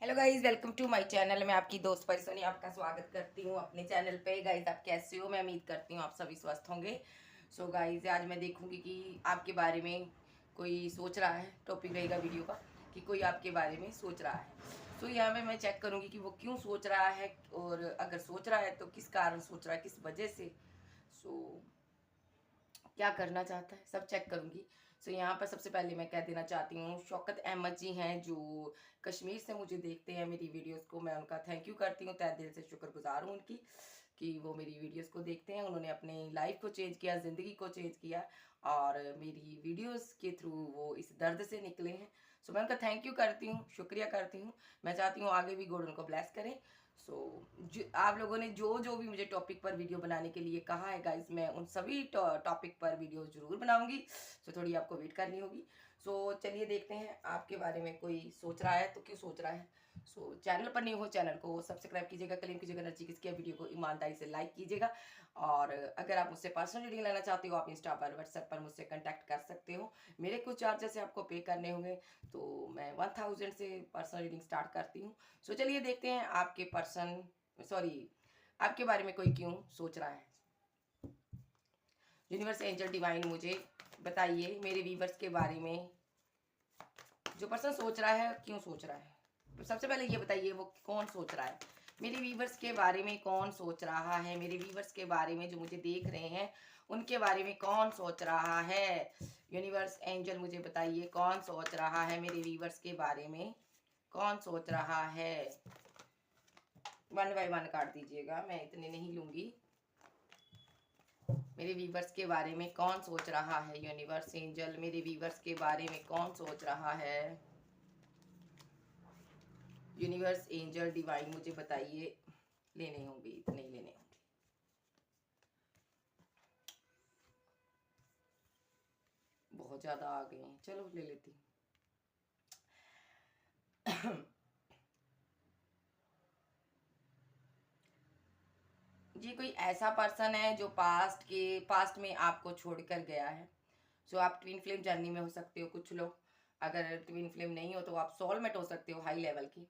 Hello guys, welcome to my channel. मैं आपकी दोस्त परिसोनी आपका स्वागत करती हूँ अपने चैनल पे। गाइज, आप कैसे हो? मैं उम्मीद करती हूँ आप सभी स्वस्थ होंगे। सो गाइज, आज मैं देखूंगी कि आपके बारे में कोई सोच रहा है। टॉपिक रहेगा वीडियो का कि कोई आपके बारे में सोच रहा है। सो यहाँ पे मैं चेक करूँगी कि वो क्यों सोच रहा है, और अगर सोच रहा है तो किस कारण सोच रहा है, किस वजह से। सो क्या करना चाहता है, सब चेक करूंगी। सो यहाँ पर सबसे पहले मैं कह देना चाहती हूँ, शौकत अहमद जी हैं जो कश्मीर से मुझे देखते हैं मेरी वीडियोस को। मैं उनका थैंक यू करती हूँ, तहे दिल से शुक्रगुजार हूँ उनकी कि वो मेरी वीडियोस को देखते हैं। उन्होंने अपनी लाइफ को चेंज किया, ज़िंदगी को चेंज किया, और मेरी वीडियोस के थ्रू वो इस दर्द से निकले हैं। सो मैं उनका थैंक यू करती हूँ, शुक्रिया करती हूँ। मैं चाहती हूँ आगे भी गॉड उनको ब्लेस करें। सो जो आप लोगों ने जो जो भी मुझे टॉपिक पर वीडियो बनाने के लिए कहा है गाइज, मैं उन सभी टॉपिक पर वीडियो जरूर बनाऊंगी। सो थोड़ी आपको वेट करनी होगी। सो चलिए देखते हैं आपके बारे में कोई सोच रहा है तो क्यों सोच रहा है। सो चैनल पर नहीं हो, चैनल को सब्सक्राइब कीजिएगा, क्लेम कीजिएगा, नर्ची किसकी वीडियो को ईमानदारी से लाइक कीजिएगा। और अगर आप मुझसे पर्सनल रीडिंग लेना चाहते हो, आप इंस्टा पर, व्हाट्सएप पर मुझसे कॉन्टैक्ट कर सकते हो। मेरे कुछ चार्जेस आपको पे करने होंगे, तो मैं 1000 से पर्सनल रीडिंग स्टार्ट करती हूँ। सो चलिए देखते हैं आपके आपके बारे में कोई क्यों सोच रहा है। यूनिवर्स, एंजल, डिवाइन, मुझे बताइए मेरे व्यूवर्स के बारे में, जो पर्सन सोच रहा है क्यों सोच रहा है। तो सबसे पहले ये बताइए वो कौन सोच रहा है। मेरे व्यूवर्स के बारे में कौन सोच रहा है, मेरे व्यूवर्स के बारे में जो मुझे देख रहे हैं उनके बारे में कौन सोच रहा है। यूनिवर्स, एंजल, मुझे बताइए कौन सोच रहा है मेरे व्यूवर्स के बारे में, कौन सोच रहा है। 1 बाय 1 काट दीजिएगा, मैं इतने नहीं लूंगी। मेरे व्यूवर्स के बारे में कौन सोच रहा है। यूनिवर्स, एंजल, मेरे व्यूवर्स के बारे में कौन सोच रहा है। यूनिवर्स, एंजल, डिवाइन, मुझे बताइए। लेने होंगे, इतने ही लेने होंगे। बहुत ज्यादा आ गए हैं, चलो ले लेती हूँ। जी, कोई ऐसा पर्सन है जो पास्ट में आपको छोड़कर गया है। सो आप ट्विन फ्लेम जर्नी में हो सकते हो कुछ लोग। अगर ट्विन फ्लेम नहीं हो तो आप सोलमेट हो सकते हो हाई लेवल की।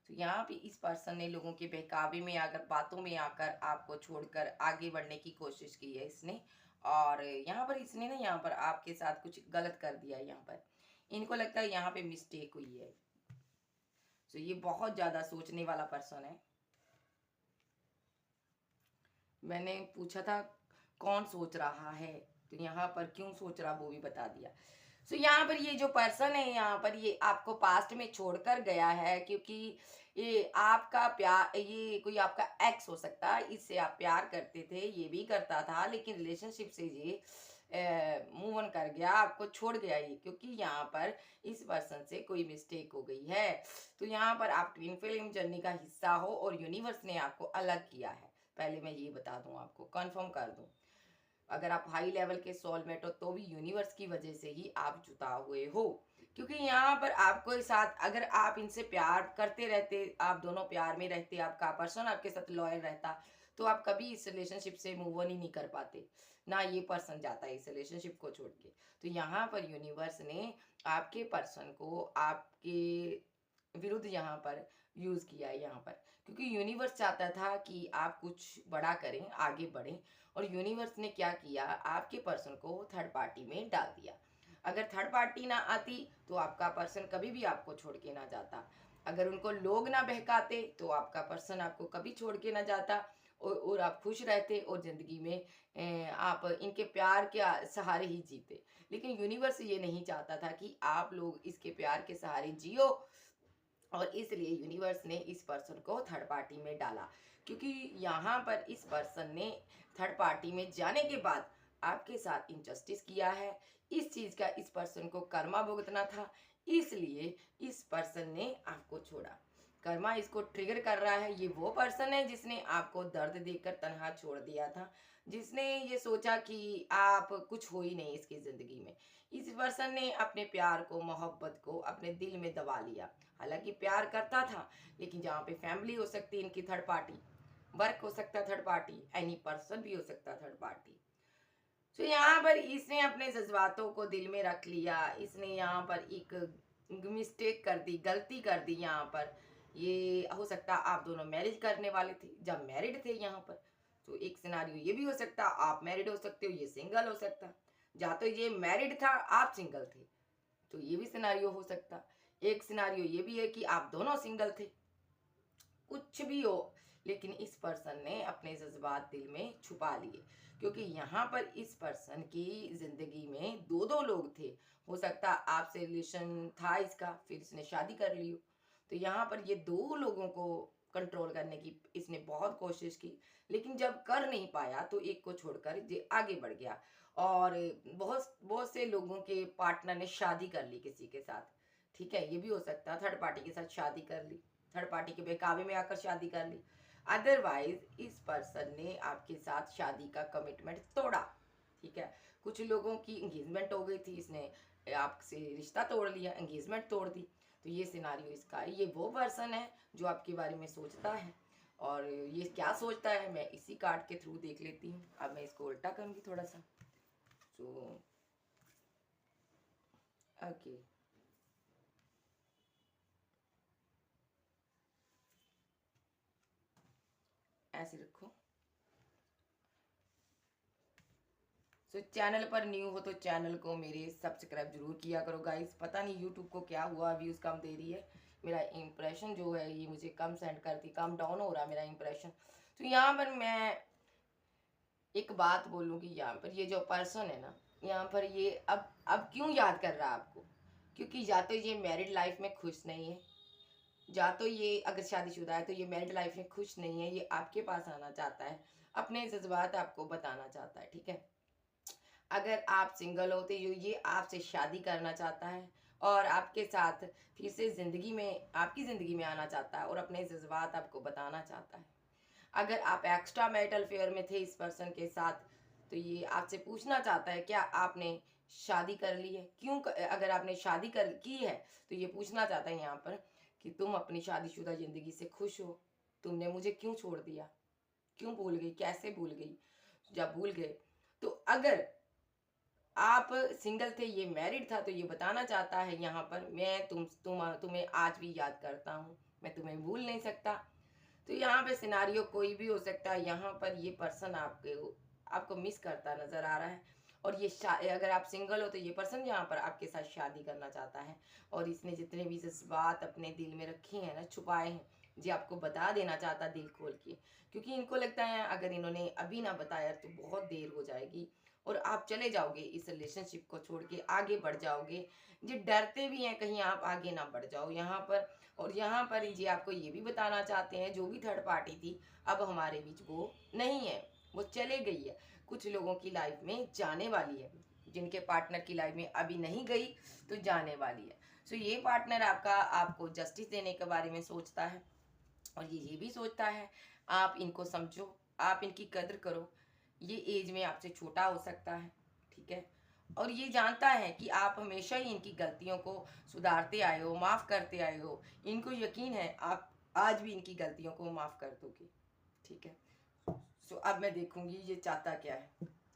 तो यहाँ पे इस पर्सन ने लोगों के बहकावे में आकर, बातों में आकर आपको छोड़कर आगे बढ़ने की कोशिश की है इसने। और यहाँ पर इसने ना, यहाँ पर आपके साथ कुछ गलत कर दिया है। यहाँ पर इनको लगता है यहाँ पे मिस्टेक हुई है। तो ये बहुत ज्यादा सोचने वाला पर्सन है। मैंने पूछा था कौन सोच रहा है, तो यहाँ पर क्यों सोच रहा वो भी बता दिया। सो यहाँ पर ये जो पर्सन है, यहाँ पर ये आपको पास्ट में छोड़कर गया है, क्योंकि ये आपका प्यार, ये कोई आपका एक्स हो सकता है, इससे आप प्यार करते थे, ये भी करता था, लेकिन रिलेशनशिप से ये मूव ऑन कर गया, आपको छोड़ गया ये, क्योंकि यहाँ पर इस पर्सन से कोई मिस्टेक हो गई है। तो यहाँ पर आप ट्विन फ्लेम जर्नी का हिस्सा हो और यूनिवर्स ने आपको अलग किया है। पहले मैं ये बता दूं, आपको कंफर्म कर दूं, अगर आप हाई लेवल के सोलमेट हो तो भी यूनिवर्स की वजह से ही आप जुटा हुए हो। क्योंकि यहाँ पर आपको साथ, अगर आप इनसे प्यार करते रहते, आप दोनों प्यार में रहते, आपका पर्सन आपके साथ लॉयल रहता, तो आप कभी इस रिलेशनशिप से मूव ऑन ही नहीं कर पाते। ना ये पर्सन जाता है इस रिलेशनशिप को छोड़ के। तो यहाँ पर यूनिवर्स ने आपके पर्सन को आपके विरुद्ध यहाँ पर यूज किया है। यहाँ पर क्योंकि यूनिवर्स चाहता था कि आप कुछ बड़ा करें, आगे बढ़ें, और यूनिवर्स ने क्या किया, आपके पर्सन को थर्ड पार्टी में डाल दिया। अगर थर्ड पार्टी ना आती तो आपका पर्सन कभी भी आपको छोड़ के ना जाता। अगर उनको लोग ना बहकाते तो आपका पर्सन आपको कभी छोड़ के ना जाता, और आप खुश रहते और जिंदगी में आप इनके प्यार के सहारे ही जीते। लेकिन यूनिवर्स ये नहीं चाहता था कि आप लोग इसके प्यार के सहारे जियो, और इसलिए यूनिवर्स ने इस पर्सन को थर्ड पार्टी में डाला। क्योंकि यहाँ पर इस पर्सन ने थर्ड पार्टी में जाने के बाद आपके साथ इनजस्टिस किया है। इस चीज का इस पर्सन को कर्मा भुगतना था, इसलिए इस पर्सन ने आपको छोड़ा। कर्मा इसको ट्रिगर कर रहा है। ये वो पर्सन है जिसने आपको दर्द देकर तनहा छोड़ दिया था, जिसने ये सोचा कि आप कुछ हो ही नहीं इसकी जिंदगी में। इस पर्सन ने अपने प्यार को, मोहब्बत को अपने दिल में दबा लिया। हालांकि प्यार करता था, लेकिन जहाँ पे फैमिली हो सकती है इनकी थर्ड पार्टी, वर्क हो सकता है थर्ड पार्टी, एनी पर्सन भी हो सकता है थर्ड पार्टी। तो यहाँ पर इसने अपने जज्बातों को दिल में रख लिया। इसने यहाँ पर एक मिस्टेक कर दी, गलती कर दी यहाँ पर। ये हो सकता है आप दोनों मैरिज करने वाले थे, जब मैरिड थे यहाँ पर। तो एक सिनारियो ये भी हो सकता, आप मैरिड हो सकते हो, ये सिंगल हो सकता। या तो ये मैरिड था, आप सिंगल थे, तो ये भी सिनारियो हो सकता। एक सिनारियो ये भी है कि आप दोनों सिंगल थे। कुछ भी हो, लेकिन इस पर्सन ने अपने जज्बात दिल में छुपा लिए, क्योंकि यहाँ पर इस पर्सन की जिंदगी में दो दो लोग थे। हो सकता आपसे रिलेशन था इसका, फिर इसने शादी कर ली हो। तो यहाँ पर ये दो लोगों को कंट्रोल करने की इसने बहुत कोशिश की, लेकिन जब कर नहीं पाया तो एक को छोड़कर ये आगे बढ़ गया। और बहुत बहुत से लोगों के पार्टनर ने शादी कर ली किसी के साथ। ठीक है, ये भी हो सकता, थर्ड पार्टी के साथ शादी कर ली, थर्ड पार्टी के बहकावे में आकर शादी कर ली। अदरवाइज इस पर्सन ने आपके साथ शादी का कमिटमेंट तोड़ा। ठीक है, कुछ लोगों की एंगेजमेंट हो गई थी, इसने आपसे रिश्ता तोड़ लिया, एंगेजमेंट तोड़ दी। तो ये सिनारियो इसका है। ये वो पर्सन है जो आपके बारे में सोचता है, और ये क्या सोचता है मैं इसी कार्ड के थ्रू देख लेती हूँ। अब मैं इसको उल्टा करूँगी थोड़ा सा। तो ओके, ऐसे रखो। सो चैनल पर न्यू हो तो चैनल को मेरे सब्सक्राइब जरूर किया करो गाइस। पता नहीं यूट्यूब को क्या हुआ, व्यूज़ कम दे रही है, मेरा इंप्रेशन जो है ये मुझे कम सेंड करती, कम डाउन हो रहा मेरा इंप्रेशन। तो यहाँ पर मैं एक बात बोलूँगी, यहाँ पर ये जो पर्सन है ना, यहाँ पर ये अब क्यों याद कर रहा है आपको, क्योंकि या तो ये मैरिड लाइफ में खुश नहीं है, या तो ये अगर शादीशुदा है तो ये मैरिड लाइफ में खुश नहीं है, ये आपके पास आना चाहता है, अपने जज्बात आपको बताना चाहता है। ठीक है, अगर आप सिंगल हो तो ये आपसे शादी करना चाहता है, और आपके साथ फिर से ज़िंदगी में, आपकी ज़िंदगी में आना चाहता है, और अपने जज्बात आपको बताना चाहता है। अगर आप एक्स्ट्रा मैरिटल अफेयर में थे इस पर्सन के साथ, तो ये आपसे पूछना चाहता है क्या आपने शादी कर ली है, क्यों अगर आपने शादी कर की है तो ये पूछना चाहता है यहाँ पर कि तुम अपनी शादीशुदा ज़िंदगी से खुश हो, तुमने मुझे क्यों छोड़ दिया, क्यों भूल गई, कैसे भूल गई। जब भूल गए, तो अगर आप सिंगल थे ये मैरिड था, तो ये बताना चाहता है यहाँ पर मैं तुम्हें आज भी याद करता हूँ, मैं तुम्हें भूल नहीं सकता। तो यहाँ पे सिनारियो कोई भी हो सकता है। यहाँ पर ये पर्सन आपको मिस करता नजर आ रहा है, और ये अगर आप सिंगल हो तो ये पर्सन यहाँ पर आपके साथ शादी करना चाहता है, और इसने जितने भी जज्बात अपने दिल में रखे हैं ना, छुपाए हैं, जी आपको बता देना चाहता दिल खोल के, क्योंकि इनको लगता है अगर इन्होंने अभी ना बताया तो बहुत देर हो जाएगी, और आप चले जाओगे इस रिलेशनशिप को छोड़ के, आगे बढ़ जाओगे। जी डरते भी हैं कहीं आप आगे ना बढ़ जाओ यहाँ पर। और यहाँ पर जी आपको ये भी बताना चाहते हैं जो भी थर्ड पार्टी थी, अब हमारे बीच वो नहीं है, वो चले गई है, कुछ लोगों की लाइफ में जाने वाली है, जिनके पार्टनर की लाइफ में अभी नहीं गई तो जाने वाली है। सो ये पार्टनर आपका आपको जस्टिस देने के बारे में सोचता है, और ये भी सोचता है आप इनको समझो, आप इनकी कद्र करो। ये एज में आपसे छोटा हो सकता है। ठीक है, और ये जानता है कि आप हमेशा ही इनकी गलतियों को सुधारते आए हो, माफ़ करते आए हो। इनको यकीन है आप आज भी इनकी गलतियों को माफ़ कर दोगे। ठीक है, सो अब मैं देखूंगी ये चाहता क्या है,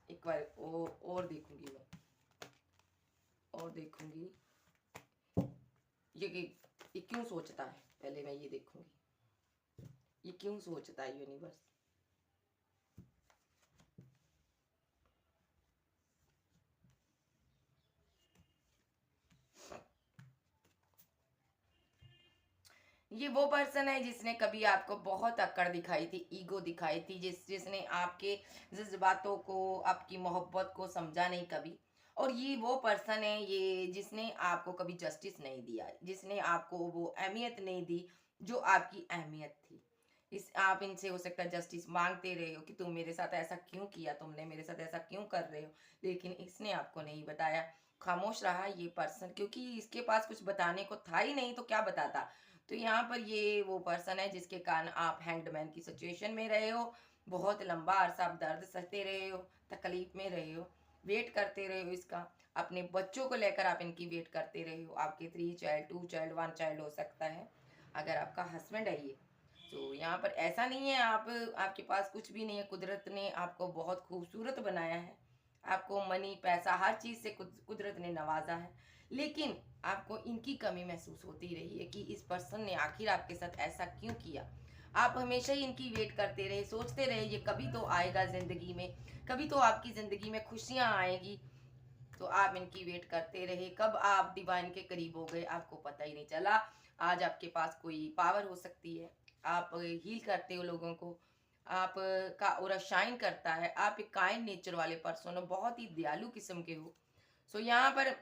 एक बार और देखूंगी मैं, और देखूंगी ये क्यों सोचता है, पहले मैं ये देखूंगी ये क्यों सोचता है यूनिवर्स। ये वो पर्सन है जिसने कभी आपको बहुत अक्कड़ दिखाई थी, ईगो दिखाई थी, जिसने आपके जज्बातों को, आपकी मोहब्बत को समझा नहीं कभी। और ये वो पर्सन है ये जिसने आपको कभी जस्टिस नहीं दिया, जिसने आपको वो अहमियत नहीं दी जो आपकी अहमियत थी। इस आप इनसे हो सकता है जस्टिस मांगते रहे हो कि तुम मेरे साथ ऐसा क्यों किया, तुमने मेरे साथ ऐसा क्यों कर रहे हो, लेकिन इसने आपको नहीं बताया, खामोश रहा ये पर्सन, क्योंकि इसके पास कुछ बताने को था ही नहीं तो क्या बताता। तो यहाँ पर ये वो पर्सन है जिसके कारण आप हैंगडमैन की सिचुएशन में रहे हो, बहुत लंबा अरसा आप दर्द सहते रहे हो, तकलीफ में रहे हो, वेट करते रहे हो इसका, अपने बच्चों को लेकर आप इनकी वेट करते रहे हो। आपके 3 चाइल्ड, 2 चाइल्ड, 1 चाइल्ड हो सकता है अगर आपका हस्बैंड है ये। तो यहाँ पर ऐसा नहीं है आप, आपके पास कुछ भी नहीं है, कुदरत ने आपको बहुत खूबसूरत बनाया है, आपको मनी पैसा हर चीज़ से कुदरत ने नवाजा है, लेकिन आपको इनकी कमी महसूस होती रही है कि इस पर्सन ने आखिर आपके साथ ऐसा क्यों किया। आप हमेशा ही इनकी वेट करते रहे, सोचते रहे ये कभी तो आएगा ज़िंदगी में, कभी तो आपकी ज़िंदगी में खुशियाँ आएगी। तो आप इनकी वेट करते रहे, कब आप डिवाइन के करीब हो गए आपको पता ही नहीं चला। आज आपके पास कोई पावर हो सकती है, आप हील करते हो लोगों को, आप का ऑरा शाइन करता है, आप एक काइंड नेचर वाले पर्सन हो, बहुत ही दयालु किस्म के हो। सो यहाँ पर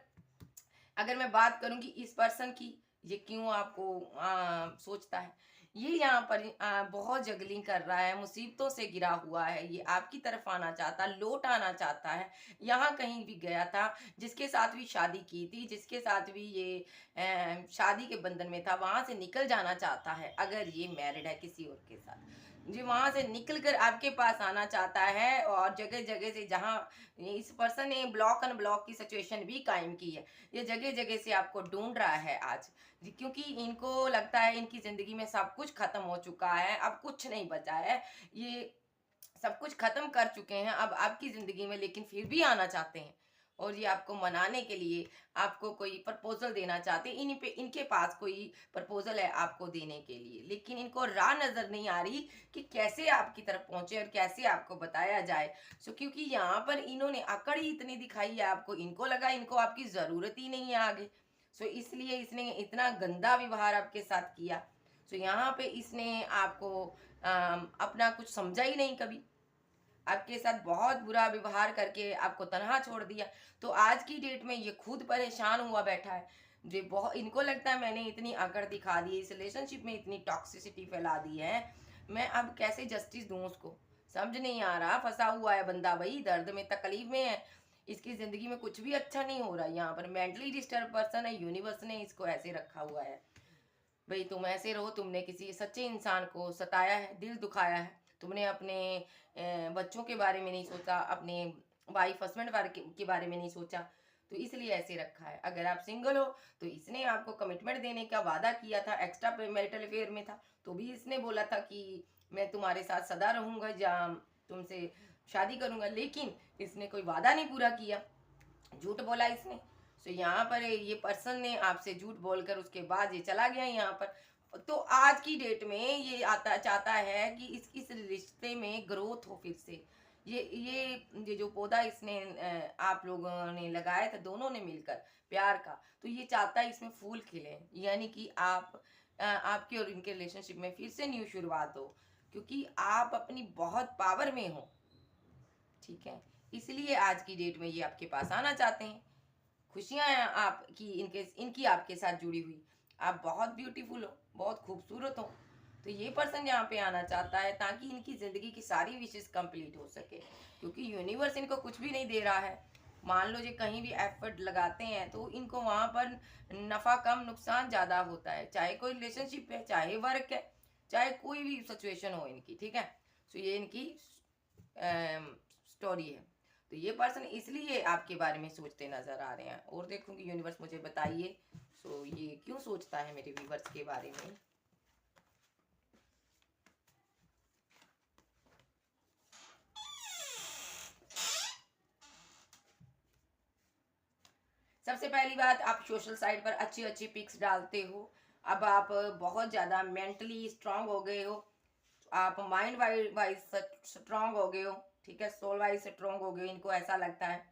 अगर मैं बात करूं कि इस पर्सन की, ये क्यों आपको सोचता है, ये यहाँ पर बहुत जगलिंग कर रहा है, मुसीबतों से घिरा हुआ है, ये आपकी तरफ आना चाहता, लौट आना चाहता है। यहाँ कहीं भी गया था, जिसके साथ भी शादी की थी, जिसके साथ भी ये शादी के बंधन में था, वहां से निकल जाना चाहता है। अगर ये मैरिड है किसी और के साथ, जी वहां से निकल कर आपके पास आना चाहता है। और जगह जगह से जहाँ इस पर्सन ने ब्लॉक अनब्लॉक की सिचुएशन भी कायम की है, ये जगह जगह से आपको ढूंढ रहा है आज जी, क्योंकि इनको लगता है इनकी जिंदगी में सब कुछ खत्म हो चुका है, अब कुछ नहीं बचा है, ये सब कुछ खत्म कर चुके हैं अब आपकी जिंदगी में, लेकिन फिर भी आना चाहते हैं। और ये आपको मनाने के लिए आपको कोई प्रपोजल देना चाहते हैं, इनके पास कोई प्रपोजल है आपको देने के लिए, लेकिन इनको राह नजर नहीं आ रही कि कैसे आपकी तरफ पहुंचे और कैसे आपको बताया जाए। सो क्योंकि यहाँ पर इन्होंने अकड़ ही इतनी दिखाई है आपको, इनको लगा इनको आपकी जरूरत ही नहीं है आगे। सो इसलिए इसने इतना गंदा व्यवहार आपके साथ किया। सो यहाँ पे इसने आपको अपना कुछ समझा ही नहीं कभी, आपके साथ बहुत बुरा व्यवहार करके आपको तनहा छोड़ दिया। तो आज की डेट में ये खुद परेशान हुआ बैठा है। जो बहुत इनको लगता है मैंने इतनी अकड़ दिखा दी, इस रिलेशनशिप में इतनी टॉक्सिसिटी फैला दी है, मैं अब कैसे जस्टिस दूं उसको, समझ नहीं आ रहा। फंसा हुआ है बंदा भाई, दर्द में तकलीफ में है, इसकी जिंदगी में कुछ भी अच्छा नहीं हो रहा। यहाँ पर मेंटली डिस्टर्ब पर्सन है, यूनिवर्स ने इसको ऐसे रखा हुआ है। भाई तुम ऐसे रहो, तुमने किसी सच्चे इंसान को सताया है, दिल दुखाया है, तुमने अपने बच्चों के बारे में नहीं सोचा, अपने वाइफ हस्बैंड के बारे में नहीं सोचा, तो इसलिए ऐसे रखा है। अगर आप सिंगल हो तो इसने आपको कमिटमेंट देने का वादा किया था, एक्स्ट्रा मैरिटल अफेयर में था तो भी इसने बोला था कि मैं तुम्हारे साथ सदा रहूंगा या तुमसे शादी करूंगा, लेकिन इसने कोई वादा नहीं पूरा किया, झूठ बोला इसने। सो यहाँ पर ये पर्सन ने आपसे झूठ बोलकर उसके बाद ये चला गया यहाँ पर। तो आज की डेट में ये आता चाहता है कि इस रिश्ते में ग्रोथ हो फिर से। ये जो पौधा इसने आप लोगों ने लगाया था दोनों ने मिलकर प्यार का, तो ये चाहता है इसमें फूल खिले, यानी कि आप आपके और इनके रिलेशनशिप में फिर से न्यू शुरुआत हो, क्योंकि आप अपनी बहुत पावर में हो, ठीक है। इसलिए आज की डेट में ये आपके पास आना चाहते हैं। खुशियां हैं आपकी इनकी आपके साथ जुड़ी हुई, आप बहुत ब्यूटीफुल हो, बहुत खूबसूरत हो। तो ये पर्सन यहाँ पे आना चाहता है ताकि इनकी जिंदगी की सारी विशेष कंप्लीट हो सके, क्योंकि यूनिवर्स इनको कुछ भी नहीं दे रहा है। मान लो ये कहीं भी एफर्ट लगाते हैं तो इनको वहां पर नफा कम नुकसान ज्यादा होता है, चाहे कोई रिलेशनशिप है, चाहे वर्क है, चाहे कोई भी सिचुएशन हो इनकी, ठीक है। सो ये इनकी स्टोरी है। तो ये पर्सन इसलिए आपके बारे में सोचते नजर आ रहे हैं। और देखूंगी यूनिवर्स मुझे बताइए सो ये क्यों सोचता है मेरे व्यूवर्स के बारे में। सबसे पहली बात, आप सोशल साइट पर अच्छी अच्छी पिक्स डालते हो, अब आप बहुत ज़्यादा मेंटली स्ट्रांग हो गए हो, आप माइंड वाइज स्ट्रांग हो गए हो, ठीक है, सोल वाइज स्ट्रांग हो गए, इनको ऐसा लगता है।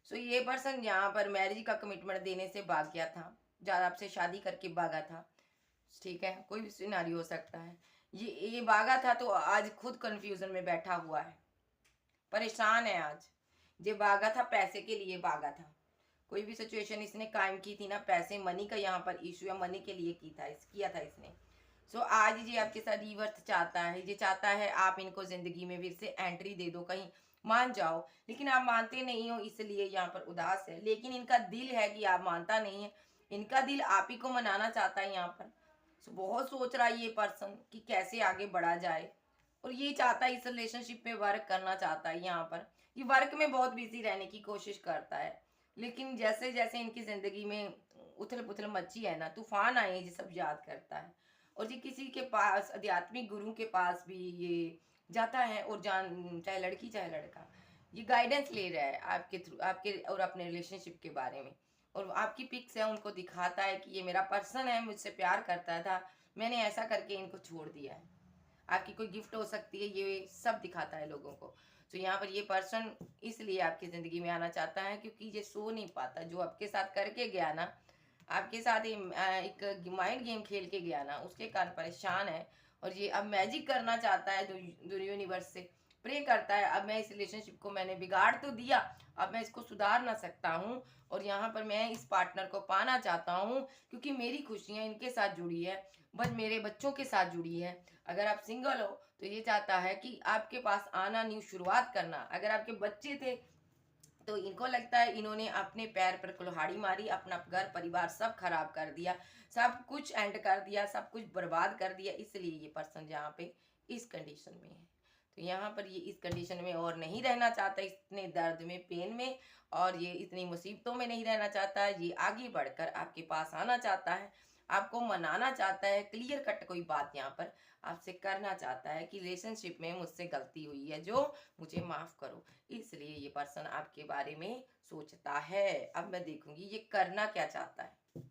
सो ये पर्सन यहाँ पर मैरिज का कमिटमेंट देने से भाग गया था, ज़्यादा आपसे शादी करके भागा था, ठीक है, कोई भी सिनारी हो सकता है। ये भागा था तो आज खुद कंफ्यूजन में बैठा हुआ है, परेशान है आज। ये भागा था पैसे के लिए भागा था, कोई भी सिचुएशन इसने कायम की थी ना, पैसे मनी का यहाँ पर इशू है, मनी के लिए किया था इसने। सो आज ये आपके साथ रिवर्स चाहता है, ये चाहता है आप इनको जिंदगी में फिर से एंट्री दे दो, कहीं मान जाओ, लेकिन आप मानते नहीं हो, इसलिए यहाँ पर उदास है। लेकिन इनका दिल है कि आप मानता नहीं है, इनका दिल आप ही को मनाना चाहता है यहाँ पर। सो बहुत सोच रहा है ये पर्सन कि कैसे आगे बढ़ा जाए, और ये चाहता है इस रिलेशनशिप में वर्क करना चाहता है। यहाँ पर ये वर्क में बहुत बिजी रहने की कोशिश करता है, लेकिन जैसे जैसे इनकी जिंदगी में उथल पुथल मची है ना, तूफान आए ये सब याद करता है। और ये किसी के पास आध्यात्मिक गुरु के पास भी ये जाता है, और जान चाहे लड़की चाहे लड़का, ये गाइडेंस ले रहा है आपके थ्रू, आपके और अपने रिलेशनशिप के बारे में। और आपकी पिक्स है उनको दिखाता है कि ये मेरा पर्सन है, मुझसे प्यार करता था, मैंने ऐसा करके इनको छोड़ दिया है। आपकी कोई गिफ्ट हो सकती है, ये सब दिखाता है लोगों को। तो यहाँ पर ये पर्सन इसलिए आपकी ज़िंदगी में आना चाहता है क्योंकि ये सो नहीं पाता। जो आपके साथ करके गया ना, आपके साथ एक माइंड गेम खेल के गया ना, उसके कारण परेशान है। और ये अब मैजिक करना चाहता है यूनिवर्स से, प्रे करता है, अब मैं इस रिलेशनशिप को मैंने बिगाड़ तो दिया, अब मैं इसको सुधार ना सकता हूँ, और यहाँ पर मैं इस पार्टनर को पाना चाहता हूँ क्योंकि मेरी खुशियाँ इनके साथ जुड़ी है, बस मेरे बच्चों के साथ जुड़ी है। अगर आप सिंगल हो तो ये चाहता है कि आपके पास आना, न्यू शुरुआत करना। अगर आपके बच्चे थे तो इनको लगता है इन्होंने अपने पैर पर कुल्हाड़ी मारी, अपना घर परिवार सब खराब कर दिया, सब कुछ एंड कर दिया, सब कुछ बर्बाद कर दिया, इसलिए ये पर्सन यहाँ पे इस कंडीशन में है। तो यहाँ पर ये इस कंडीशन में और नहीं रहना चाहता, इतने दर्द में, पेन में, और ये इतनी मुसीबतों में नहीं रहना चाहता। ये आगे बढ़कर आपके पास आना चाहता है, आपको मनाना चाहता है, क्लियर कट कोई बात यहाँ पर आपसे करना चाहता है कि रिलेशनशिप में मुझसे गलती हुई है, जो मुझे माफ करो। इसलिए ये पर्सन आपके बारे में सोचता है। अब मैं देखूंगी ये करना क्या चाहता है।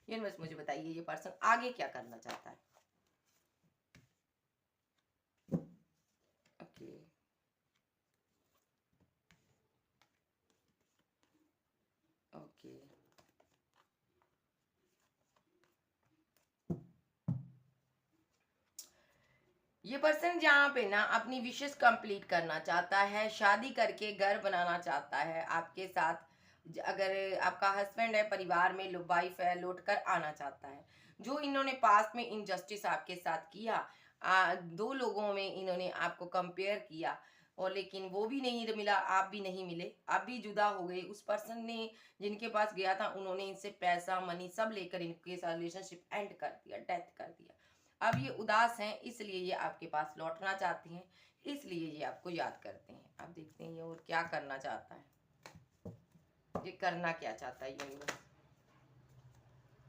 यूनिवर्स मुझे बताइए ये पर्सन आगे क्या करना चाहता है। ओके, ओके, ये पर्सन जहाँ पे ना अपनी विशेष कंप्लीट करना चाहता है, शादी करके घर बनाना चाहता है आपके साथ। अगर आपका हस्बैंड है, परिवार में वाइफ है, लौट कर आना चाहता है। जो इन्होंने पास्ट में इनजस्टिस आपके साथ किया, दो लोगों में इन्होंने आपको कंपेयर किया, और लेकिन वो भी नहीं मिला, आप भी नहीं मिले, आप भी जुदा हो गए। उस पर्सन ने जिनके पास गया था उन्होंने इनसे पैसा मनी सब लेकर इनके साथ रिलेशनशिप एंड कर दिया, डेथ कर दिया। अब ये उदास हैं, इसलिए ये आपके पास लौटना चाहती हैं, इसलिए ये आपको याद करते हैं। अब देखते हैं ये और क्या करना चाहता है, ये करना क्या चाहता है यूनिवर्स।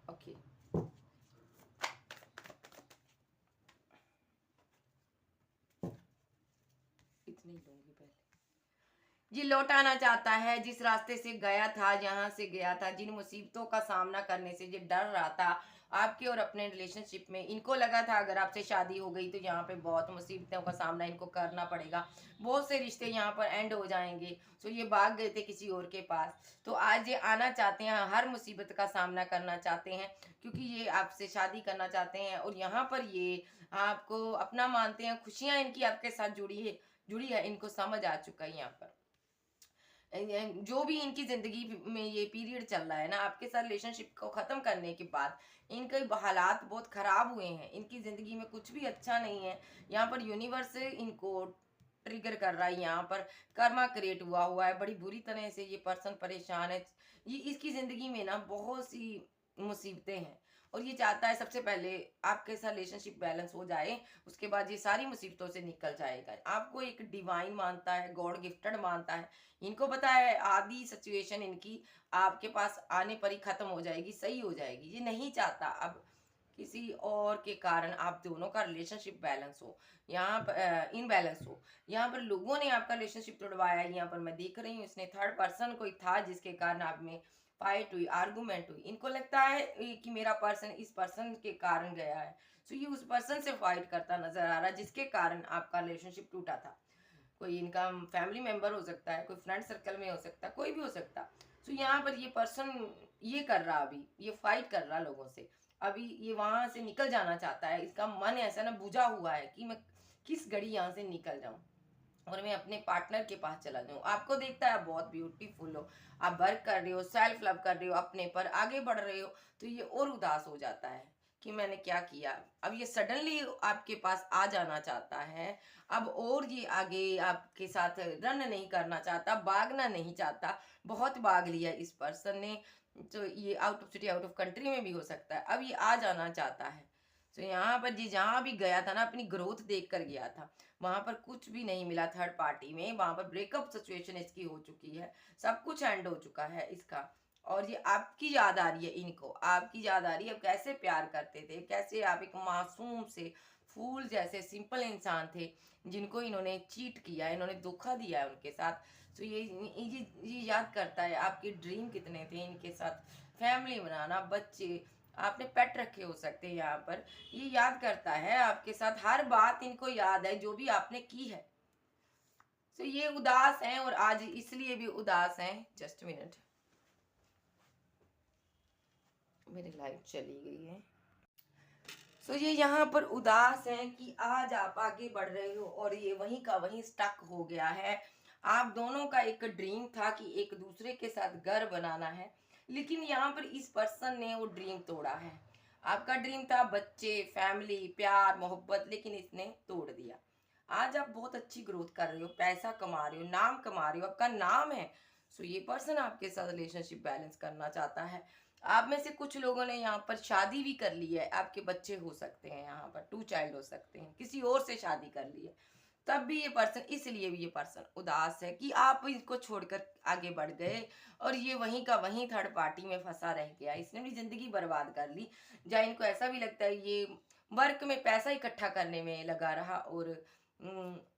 ओके, इतनी लूंगी पहले। ये लौट आना चाहता है, जिस रास्ते से गया था, जहां से गया था, जिन मुसीबतों का सामना करने से ये डर रहा था आपके और अपने रिलेशनशिप में। इनको लगा था अगर आपसे शादी हो गई तो यहाँ पे बहुत मुसीबतों का सामना इनको करना पड़ेगा, बहुत से रिश्ते यहाँ पर एंड हो जाएंगे। तो ये भाग गए थे किसी और के पास, तो आज ये आना चाहते हैं, हर मुसीबत का सामना करना चाहते हैं क्योंकि ये आपसे शादी करना चाहते हैं, और यहाँ पर ये आपको अपना मानते हैं। खुशियाँ इनकी आपके साथ जुड़ी है, इनको समझ आ चुका है यहाँ पर। जो भी इनकी जिंदगी में ये पीरियड चल रहा है ना, आपके साथ रिलेशनशिप को खत्म करने के बाद इनके हालात बहुत खराब हुए हैं, इनकी जिंदगी में कुछ भी अच्छा नहीं है। यहाँ पर यूनिवर्स इनको ट्रिगर कर रहा है, यहाँ पर कर्मा क्रिएट हुआ है, बड़ी बुरी तरह से ये पर्सन परेशान है। ये इसकी जिंदगी में ना बहुत सी मुसीबतें हैं, और ये चाहता है सबसे पहले आपके साथ रिलेशनशिप बैलेंस हो जाए, उसके बाद ये सारी मुसीबतों से निकल जाएगा। आपको एक डिवाइन मानता है, गॉड गिफ्टेड मानता है। इनको पता है आधी सिचुएशन इनकी आपके पास आने पर ही खत्म हो जाएगी, सही हो जाएगी। ये नहीं चाहता अब किसी और के कारण आप दोनों का रिलेशनशिप बैलेंस हो, यहाँ पर इनबैलेंस हो। यहाँ पर लोगों ने आपका रिलेशनशिप तोड़वाया है। यहाँ पर मैं देख रही हूँ इसने थर्ड पर्सन कोई था जिसके कारण आप में फाइट हुई, आर्गुमेंट हुई। इनको लगता है कि मेरा पर्सन इस पर्सन के कारण गया है, तो ये उस पर्सन से फाइट करता नजर आ रहा है जिसके कारण आपका रिलेशनशिप टूटा था। कोई इनका फैमिली मेंबर हो सकता है, कोई फ्रेंड सर्कल में हो सकता है, कोई भी हो सकता। तो यहाँ पर ये पर्सन ये कर रहा, अभी ये फाइट कर रहा लोगों से, अभी ये वहां से निकल जाना चाहता है। इसका मन ऐसा ना बुझा हुआ है कि मैं किस घड़ी यहाँ से निकल जाऊं और मैं अपने पार्टनर के पास चला जाऊं। आपको देखता है बहुत ब्यूटीफुल हो, आप वर्क कर रहे हो, सेल्फ लव कर रहे हो, अपने पर आगे बढ़ रहे हो, तो ये और उदास हो जाता है कि मैंने क्या किया। अब ये सडनली आपके पास आ जाना चाहता है, अब और ये आगे आपके साथ रन नहीं करना चाहता, भागना नहीं चाहता। बहुत भाग लिया इस पर्सन ने, तो ये out of city, out of country में भी हो सकता है। अब ये आ जाना चाहता है। तो यहाँ पर जी जहाँ भी गया था ना, अपनी ग्रोथ देख कर गया था, वहां पर कुछ भी नहीं मिला थर्ड पार्टी में। वहां पर ब्रेकअप सिचुएशन इसकी हो चुकी है, सब कुछ एंड हो चुका है इसका। और ये आपकी याद आ रही है, इनको आपकी याद आ रही है, अब कैसे प्यार करते थे, कैसे आप एक मासूम से फूल जैसे सिंपल इंसान थे जिनको इन्होंने चीट किया, इन्होंने धोखा दिया है उनके साथ। तो ये याद करता है आपके ड्रीम कितने थे इनके साथ, फैमिली बनाना, बच्चे, आपने पेट रखे हो सकते हैं यहाँ पर। ये याद करता है आपके साथ, हर बात इनको याद है जो भी आपने की है। तो ये उदास हैं और आज इसलिए भी उदास हैं। जस्ट मिनट, मेरी लाइट चली गई है। सो ये यहाँ पर उदास हैं कि आज आप आगे बढ़ रहे हो और ये वहीं का वहीं स्टक हो गया है। आप दोनों का एक ड्रीम था कि एक दूसरे के साथ घर बनाना है, लेकिन यहाँ पर इस पर्सन ने वो ड्रीम तोड़ा है। आपका ड्रीम था बच्चे, फैमिली, प्यार, मोहब्बत, लेकिन इसने तोड़ दिया। आज आप बहुत अच्छी ग्रोथ कर रहे हो, पैसा कमा रहे हो, नाम कमा रहे हो, आपका नाम है। सो ये पर्सन आपके साथ रिलेशनशिप बैलेंस करना चाहता है। आप में से कुछ लोगों ने यहाँ पर शादी भी कर ली है, आपके बच्चे हो सकते हैं, यहाँ पर 2 चाइल्ड हो सकते हैं, किसी और से शादी कर ली है। तब भी ये पर्सन, इसलिए भी ये पर्सन उदास है कि आप इसको छोड़कर आगे बढ़ गए और ये वहीं का वहीं थर्ड पार्टी में फंसा रह गया। इसने अपनी जिंदगी बर्बाद कर ली। या इनको ऐसा भी लगता है ये वर्क में पैसा इकट्ठा करने में लगा रहा और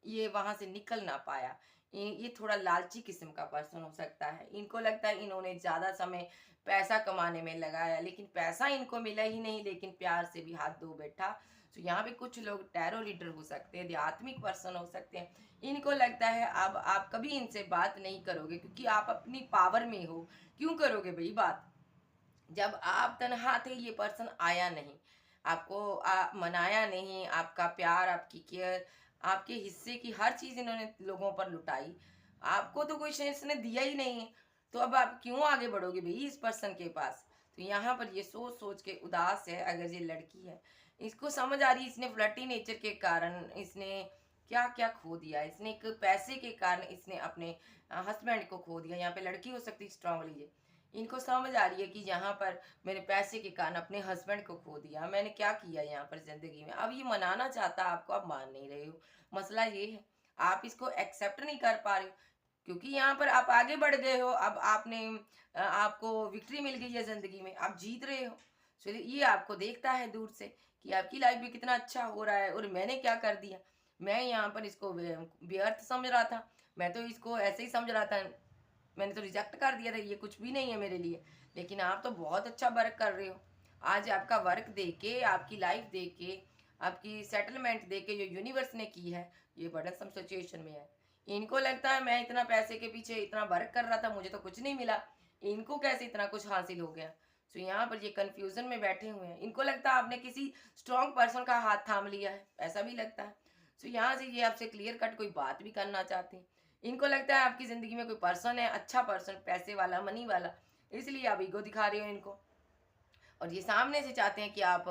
ये वहां से निकल ना पाया। ये थोड़ा लालची किस्म का पर्सन हो सकता है। इनको लगता है इन्होंने ज्यादा समय पैसा कमाने में लगाया, लेकिन पैसा इनको मिला ही नहीं, लेकिन प्यार से भी हाथ धो बैठा। तो यहाँ पे कुछ लोग टैरो रीडर हो सकते हैं, आध्यात्मिक पर्सन हो सकते हैं। इनको लगता है अब आप कभी इनसे बात नहीं करोगे क्योंकि आप अपनी पावर में हो। क्यों करोगे भाई बात? जब आप तनहा थे ये पर्सन आया नहीं, आपको मनाया नहीं, आपका प्यार, आपकी केयर, आपके हिस्से की हर चीज इन्होंने लोगों पर लुटाई। आपको तो कोई शेष ने दिया ही नहीं है, तो अब आप क्यों आगे बढ़ोगे भाई इस पर्सन के पास? तो यहाँ पर ये सोच सोच के उदास है। अगर ये लड़की है, इसको समझ आ रही है इसने फ्लर्टी नेचर के कारण इसने क्या क्या खो दिया। इसने एक पैसे के कारण इसने अपने हस्बैंड को खो दिया। यहाँ पे लड़की हो सकती है स्ट्रांगली है। इनको समझ आ रही है कि यहाँ पर मैंने पैसे के कारण अपने हस्बैंड को खो दिया, मैंने क्या किया यहाँ पर जिंदगी में। अब ये मनाना चाहता है आपको, आप मान नहीं रहे हो। मसला ये है आप इसको एक्सेप्ट नहीं कर पा रहे हो, क्योंकि यहाँ पर आप आगे बढ़ गए हो। अब आपने आपको विक्ट्री मिल गई है जिंदगी में, आप जीत रहे हो। चलिए, ये आपको देखता है दूर से कि आपकी लाइफ में कितना अच्छा हो रहा है और मैंने क्या कर दिया। मैं यहाँ पर इसको व्यर्थ समझ रहा था, मैं तो इसको ऐसे ही समझ रहा था, मैंने तो रिजेक्ट कर दिया था, ये कुछ भी नहीं है मेरे लिए। लेकिन आप तो बहुत अच्छा वर्क कर रहे हो। आज आपका वर्क देख के, आपकी लाइफ देख के, आपकी सेटलमेंट देख के जो यूनिवर्स ने की है, ये बड़ा सम सिचुएशन में है। इनको लगता है मैं इतना पैसे के पीछे इतना वर्क कर रहा था, मुझे तो कुछ नहीं मिला, इनको कैसे इतना कुछ हासिल हो गया। तो यहाँ पर ये कंफ्यूजन में बैठे हुए हैं। इनको लगता है आपने किसी स्ट्रॉन्ग पर्सन का हाथ थाम लिया है, ऐसा भी लगता है। तो यहाँ से ये आपसे क्लियर कट कोई बात भी करना चाहते हैं। इनको लगता है आपकी जिंदगी में कोई पर्सन है, अच्छा पर्सन, पैसे वाला, मनी वाला, इसलिए आप ईगो दिखा रहे हो इनको। और ये सामने से चाहते हैं कि आप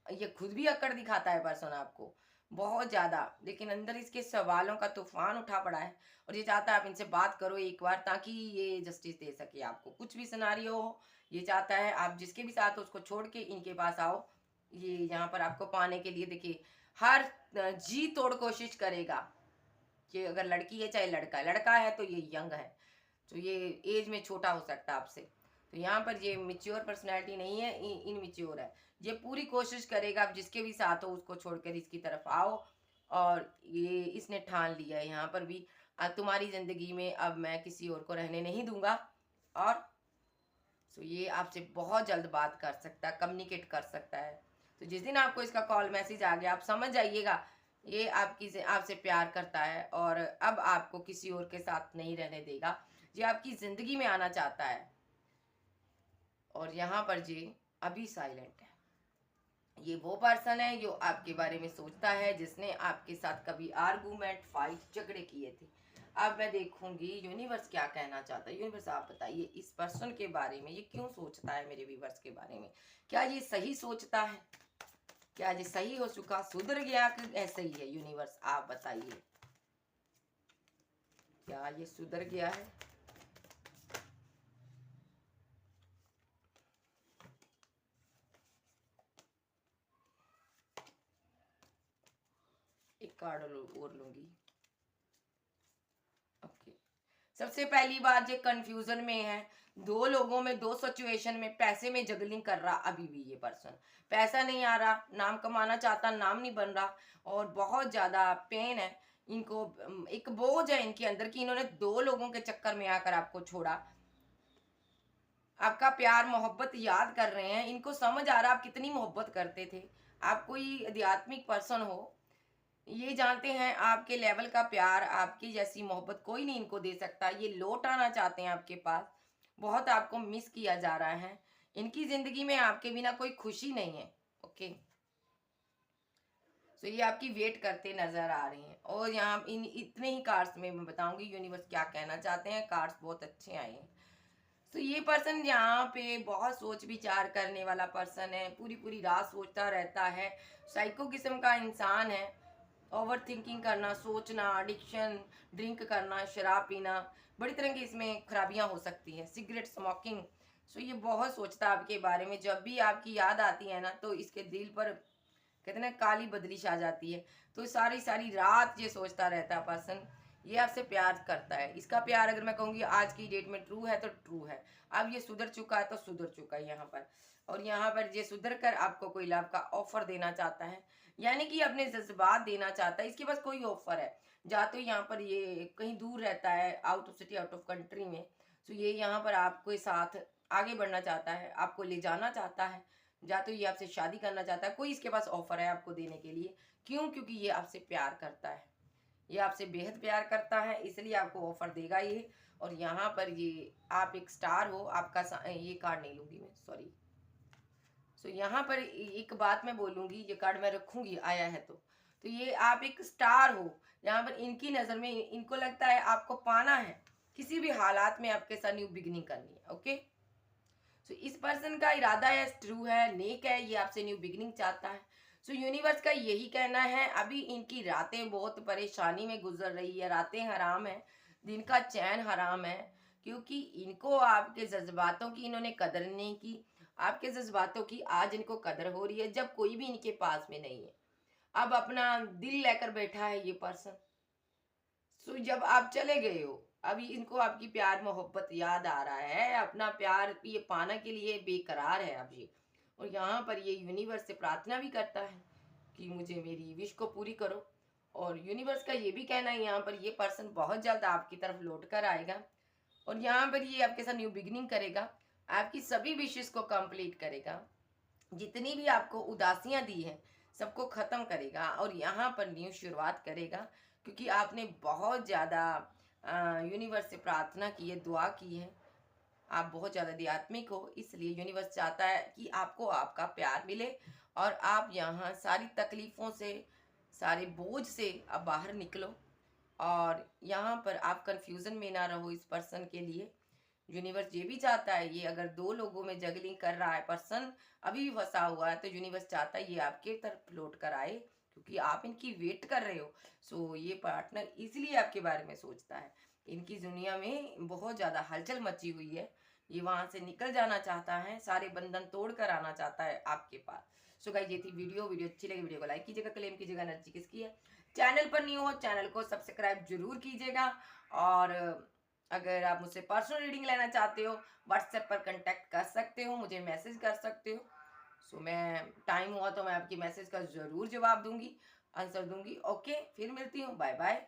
ये खुद भी अकड़ दिखाता है पर्सन आपको बहुत ज्यादा, लेकिन अंदर इसके सवालों का तूफान उठा पड़ा है। और ये चाहता है आप इनसे बात करो एक बार, ताकि ये जस्टिस दे सके आपको। कुछ भी सिनारियो हो, ये चाहता है आप जिसके भी साथ हो उसको छोड़ के इनके पास आओ। ये यहाँ पर आपको पाने के लिए देखिए हर जी तोड़ कोशिश करेगा कि अगर लड़की है चाहे लड़का है, लड़का है तो ये यंग है, तो ये एज में छोटा हो सकता है आपसे। तो यहाँ पर ये मिच्योर पर्सनैलिटी नहीं है, इनमिच्योर है। ये पूरी कोशिश करेगा आप जिसके भी साथ हो उसको छोड़कर इसकी तरफ आओ। और ये इसने ठान लिया है यहाँ पर भी, तुम्हारी जिंदगी में अब मैं किसी और को रहने नहीं दूंगा। और सो ये आपसे बहुत जल्द बात कर सकता है, कम्युनिकेट कर सकता है। तो जिस दिन आपको इसका कॉल मैसेज आ गया, आप समझ जाइएगा ये आपकी आपसे प्यार करता है और अब आपको किसी और के साथ नहीं रहने देगा। ये आपकी जिंदगी में आना चाहता है। और यहाँ पर ये अभी साइलेंट है। ये वो पर्सन है जो आपके बारे में सोचता है, जिसने आपके साथ कभी आर्गूमेंट, फाइट, झगड़े किए थे। अब मैं देखूंगी यूनिवर्स क्या कहना चाहता है। यूनिवर्स आप बताइए इस पर्सन के बारे में, ये क्यों सोचता है मेरे व्यूवर्स के बारे में। क्या ये सही सोचता है? क्या ये सही हो चुका, सुधर गया कि ऐसे ही है? यूनिवर्स आप बताइए, क्या ये सुधर गया है? एक कार्ड और लूंगी। ओके, सबसे पहली बात, ये कंफ्यूजन में है। दो लोगों में, दो सिचुएशन में पैसे में जगलिंग कर रहा अभी भी ये पर्सन। पैसा नहीं आ रहा, नाम कमाना चाहता, नाम नहीं बन रहा, और बहुत ज्यादा पेन है इनको। एक बोझ है इनके अंदर कि इन्होंने दो लोगों के चक्कर में आकर आपको छोड़ा। आपका प्यार मोहब्बत याद कर रहे हैं, इनको समझ आ रहा है आप कितनी मोहब्बत करते थे। आप कोई आध्यात्मिक पर्सन हो, ये जानते हैं आपके लेवल का प्यार, आपकी जैसी मोहब्बत कोई नहीं इनको दे सकता। ये लौट आना चाहते हैं आपके पास, बहुत आपको मिस किया जा रहा है। इनकी ज़िंदगी में आपके बिना कोई खुशी नहीं है। ओके, सो ये आपकी वेट करते नज़र आ रहे हैं। और यहाँ इन इतने ही कार्ड्स में मैं बताऊंगी यूनिवर्स क्या कहना चाहते हैं। कार्ड्स बहुत अच्छे आए हैं। तो ये पर्सन यहाँ पे बहुत सोच विचार करने वाला पर्सन है, पूरी पूरी रात सोचता रहता है, साइको किस्म का इंसान है। ओवर थिंकिंग करना, सोचना, एडिक्शन, ड्रिंक करना, शराब पीना, बड़ी तरह की इसमें खराबियां हो सकती हैं, सिगरेट स्मोकिंग। सो ये बहुत सोचता है आपके बारे में। जब भी आपकी याद आती है ना, तो इसके दिल पर कहते हैं ना काली बदली छा जाती है। तो सारी सारी रात ये सोचता रहता है पर्सन। ये आपसे प्यार करता है। इसका प्यार अगर मैं कहूँगी आज की डेट में ट्रू है तो ट्रू है। अब ये सुधर चुका है तो सुधर चुका है यहाँ पर। और यहाँ पर ये सुधर कर आपको कोई लाभ का ऑफर देना चाहता है, यानी कि अपने जज्बात देना चाहता है। इसके पास कोई ऑफर है, या तो यहाँ पर ये कहीं दूर रहता है, out of city, out of country में। तो ये यहाँ पर आपके साथ आगे बढ़ना चाहता है, आपको ले जाना चाहता है, या तो ये आपसे शादी करना चाहता है। कोई इसके पास ऑफर है आपको देने के लिए। क्यों? क्योंकि ये आपसे प्यार करता है, ये आपसे बेहद प्यार करता है, इसलिए आपको ऑफर देगा ये। और यहाँ पर ये आप एक स्टार हो, आपका ये कार्ड नहीं लूंगी मैं, सॉरी। सो यहाँ पर एक बात मैं बोलूंगी, ये कार्ड मैं रखूंगी आया है तो ये आप एक स्टार हो। यहाँ पर इनकी नज़र में इनको लगता है आपको पाना है, किसी भी हालात में आपके साथ न्यू बिगिनिंग करनी है। ओके, सो इस पर्सन का इरादा है, ट्रू है, नेक है, ये आपसे न्यू बिगिनिंग चाहता है। सो यूनिवर्स का यही कहना है, अभी इनकी रातें बहुत परेशानी में गुजर रही है, रातें हराम है, दिन का चैन हराम है। क्योंकि इनको आपके जज्बातों की इन्होंने कदर नहीं की। आपके जज्बातों की आज इनको कदर हो रही है, जब कोई भी इनके पास में नहीं है। अब अपना दिल लेकर बैठा है ये पर्सन। सो जब आप चले गए हो, अभी इनको आपकी प्यार मोहब्बत याद आ रहा है, अपना प्यार ये पाना के लिए बेकरार है अब ये। और यहाँ पर ये यूनिवर्स से प्रार्थना भी करता है कि मुझे मेरी विश को पूरी करो। और यूनिवर्स का ये भी कहना है यहाँ पर ये पर्सन बहुत जल्द आपकी तरफ लौट कर आएगा। और यहाँ पर ये आपके साथ न्यू बिगिनिंग करेगा, आपकी सभी विशेष को कंप्लीट करेगा, जितनी भी आपको उदासियां दी हैं सबको ख़त्म करेगा और यहाँ पर न्यू शुरुआत करेगा। क्योंकि आपने बहुत ज़्यादा यूनिवर्स से प्रार्थना की है, दुआ की है, आप बहुत ज़्यादा आध्यात्मिक हो, इसलिए यूनिवर्स चाहता है कि आपको आपका प्यार मिले और आप यहाँ सारी तकलीफ़ों से, सारे बोझ से अब बाहर निकलो। और यहाँ पर आप कंफ्यूजन में ना रहो इस पर्सन के लिए। यूनिवर्स ये भी चाहता है, ये अगर दो लोगों में जगलिंग कर रहा है पर्सन, अभी भी फंसा हुआ है, तो यूनिवर्स चाहता है ये आपके तरफ लौट कर आए, क्योंकि आप इनकी वेट कर रहे हो। सो ये पार्टनर इसलिए आपके बारे में सोचता है। इनकी दुनिया में बहुत ज़्यादा हलचल मची हुई है, ये वहां से निकल जाना चाहता है, सारे बंधन तोड़ कर आना चाहता है आपके पास। सो गाइस, ये थी वीडियो अच्छी लगी वीडियो को लाइक कीजिएगा, क्लेम कीजिएगा, एनर्जी किसकी है। चैनल पर न्यू हो चैनल को सब्सक्राइब जरूर कीजिएगा। और अगर आप मुझसे पर्सनल रीडिंग लेना चाहते हो, व्हाट्सएप पर कांटेक्ट कर सकते हो, मुझे मैसेज कर सकते हो। सो मैं टाइम हुआ तो मैं आपकी मैसेज का ज़रूर जवाब दूंगी, आंसर दूंगी। ओके, फिर मिलती हूँ, बाय बाय।